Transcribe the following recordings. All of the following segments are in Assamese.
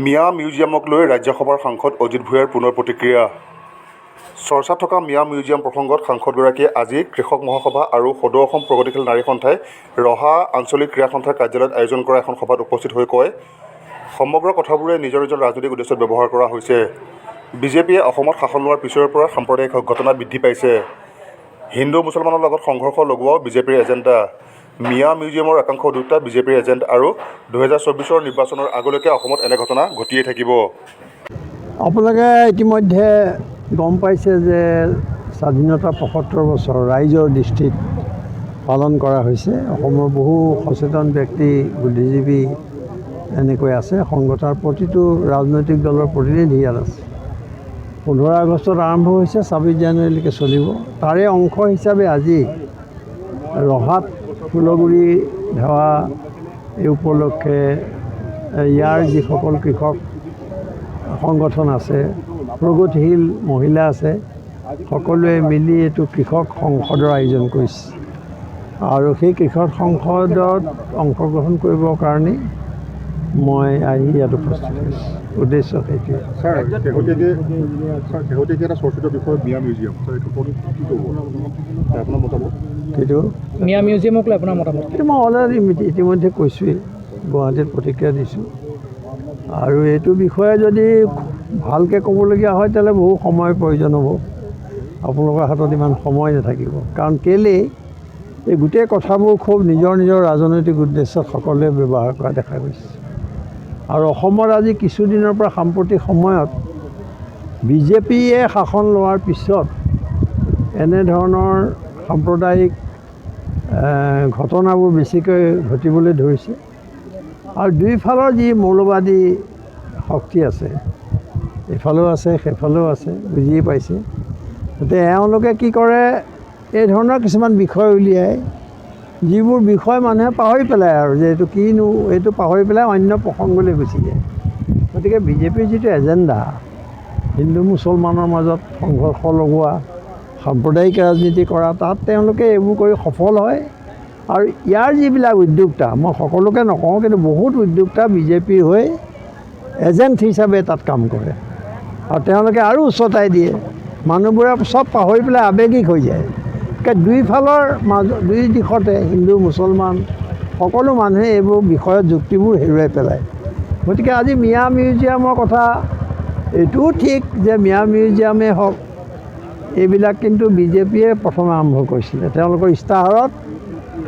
মিয়া মিউজিয়ামক লৈ ৰাজ্যসভাৰ সাংসদ অজিত ভূঞাৰ পুনৰ প্ৰতিক্ৰিয়া। চৰ্চাত থকা মিয়া মিউজিয়াম প্ৰসংগত সাংসদগৰাকীয়ে আজি কৃষক মহাসভা আৰু সদৌ অসম প্ৰগতিশীল নাৰী সন্থাই ৰহা আঞ্চলিক ক্ৰীড়া সন্থাৰ কাৰ্যালয়ত আয়োজন কৰা এখন সভাত উপস্থিত হৈ কয়, সমগ্ৰ কথাবোৰে নিজৰ নিজৰ ৰাজনৈতিক উদ্দেশ্যত ব্যৱহাৰ কৰা হৈছে। বিজেপিয়ে অসমত শাসন লোৱাৰ পিছৰে পৰা সাম্প্ৰদায়িক ঘটনা বৃদ্ধি পাইছে। হিন্দু মুছলমানৰ লগত সংঘৰ্ষ লগোৱাও বিজেপিৰ এজেণ্ডা। মিয়া মিউজিয়ামৰ একাংশ উদ্যোক্তা বিজেপিৰ এজেণ্ট আৰু 2024 নিৰ্বাচনৰ আগলৈকে অসমত এনে ঘটনা ঘটিয়ে থাকিব। আপোনালোকে ইতিমধ্যে গম পাইছে যে স্বাধীনতা 75 বছৰ ৰাইজৰ দৃষ্টিত পালন কৰা হৈছে। অসমৰ বহু সচেতন ব্যক্তি বুদ্ধিজীৱী এনেকৈ আছে। সংগঠনৰ প্ৰতিটো ৰাজনৈতিক দলৰ প্ৰতিনিধি ইয়াত আছে। 15 আগষ্টত আৰম্ভ হৈছে, 26 জানুৱাৰীলৈকে চলিব। তাৰে অংশ হিচাপে আজি ৰহাত ফুলগুৰি ধেৱা এই উপলক্ষে ইয়াৰ যিসকল কৃষক সংগঠন আছে, প্ৰগতিশীল মহিলা আছে, সকলোৱে মিলি এইটো কৃষক সংসদৰ আয়োজন কৰিছে। আৰু সেই কৃষক সংসদত অংশগ্ৰহণ কৰিবৰ কাৰণে মই আহি ইয়াত উপস্থিত হৈছোঁ। উদ্দেশ্য সেইটোৱে। শেহতীয়াকৈ এটা চৰ্চিত বিষয় মিয়া মিউজিয়াম, আপোনাৰ মতামত? কিন্তু মিয়া মিউজিয়ামক লৈ আপোনাৰ মতামত? কিন্তু মই অলৰেডি ইতিমধ্যে কৈছোঁৱেই, গুৱাহাটীত প্ৰতিক্ৰিয়া দিছোঁ। আৰু এইটো বিষয়ে যদি ভালকৈ ক'বলগীয়া হয় তেতিয়াহ'লে বহু সময়ৰ প্ৰয়োজন হ'ব। আপোনালোকৰ হাতত ইমান সময় নাথাকিব। কাৰণ কেলেই এই গোটেই কথাবোৰ খুব নিজৰ নিজৰ ৰাজনৈতিক উদ্দেশ্যত সকলোৱে ব্যৱহাৰ কৰা দেখা গৈছে। আৰু অসমত আজি কিছুদিনৰ পৰা সাম্প্ৰতিক সময়ত বিজেপিয়ে শাসন লোৱাৰ পিছত এনেধৰণৰ সাম্প্ৰদায়িক ঘটনাবোৰ বেছিকৈ ঘটিবলৈ ধৰিছে। আৰু দুইফালৰ যি মৌলবাদী শক্তি আছে, এইফালেও আছে সেইফালেও আছে, বুজিয়ে পাইছে। গতিকে এওঁলোকে কি কৰে, এই ধৰণৰ কিছুমান বিষয় উলিয়াই, যিবোৰ বিষয় মানুহে পাহৰি পেলায় আৰু যে এইটো কিনো, এইটো পাহৰি পেলাই অন্য প্ৰসংগলৈ গুচি যায়। গতিকে বিজেপিৰ যিটো এজেণ্ডা, হিন্দু মুছলমানৰ মাজত সংঘৰ্ষ লগোৱা, সাম্প্ৰদায়িক ৰাজনীতি কৰা, তাত তেওঁলোকে এইবোৰ কৰি সফল হয়। আৰু ইয়াৰ যিবিলাক উদ্যোক্তা, মই সকলোকে নকওঁ, কিন্তু বহুত উদ্যোক্তা বিজেপিৰ হৈ এজেণ্ট হিচাপে তাত কাম কৰে। আৰু তেওঁলোকে আৰু উচতাই দিয়ে, মানুহবোৰে চব পাহৰি পেলাই আৱেগিক হৈ যায়। দুইফালৰ দুই দিশতে হিন্দু মুছলমান সকলো মানুহে এইবোৰ বিষয়ত যুক্তিবোৰ হেৰুৱাই পেলায়। গতিকে আজি মিয়া মিউজিয়ামৰ কথা এইটোও ঠিক যে মিয়া মিউজিয়ামেই হওক, এইবিলাক কিন্তু বিজেপিয়ে প্ৰথমে আৰম্ভ কৰিছিলে। তেওঁলোকৰ ইস্তাহাৰত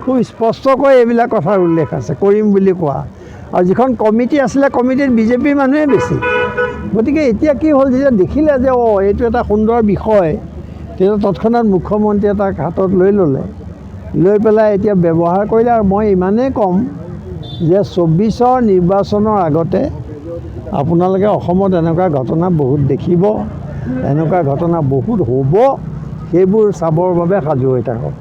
খুব স্পষ্টকৈ এইবিলাক কথাৰ উল্লেখ আছে, কৰিম বুলি কোৱা। আৰু যিখন কমিটি আছিলে, কমিটিত বিজেপিৰ মানুহে বেছি। গতিকে এতিয়া কি হ'ল, যেতিয়া দেখিলে যে এইটো এটা সুন্দৰ বিষয়, তেতিয়া তৎক্ষণাত মুখ্যমন্ত্ৰীয়ে তাক হাতত লৈ ল'লে, লৈ পেলাই এতিয়া ব্যৱহাৰ কৰিলে। আৰু মই ইমানেই ক'ম যে 24 নিৰ্বাচনৰ আগতে আপোনালোকে অসমত এনেকুৱা ঘটনা বহুত দেখিব, এনেকুৱা ঘটনা বহুত হ'ব। সেইবোৰ চাবৰ বাবে সাজু হৈ থাকক।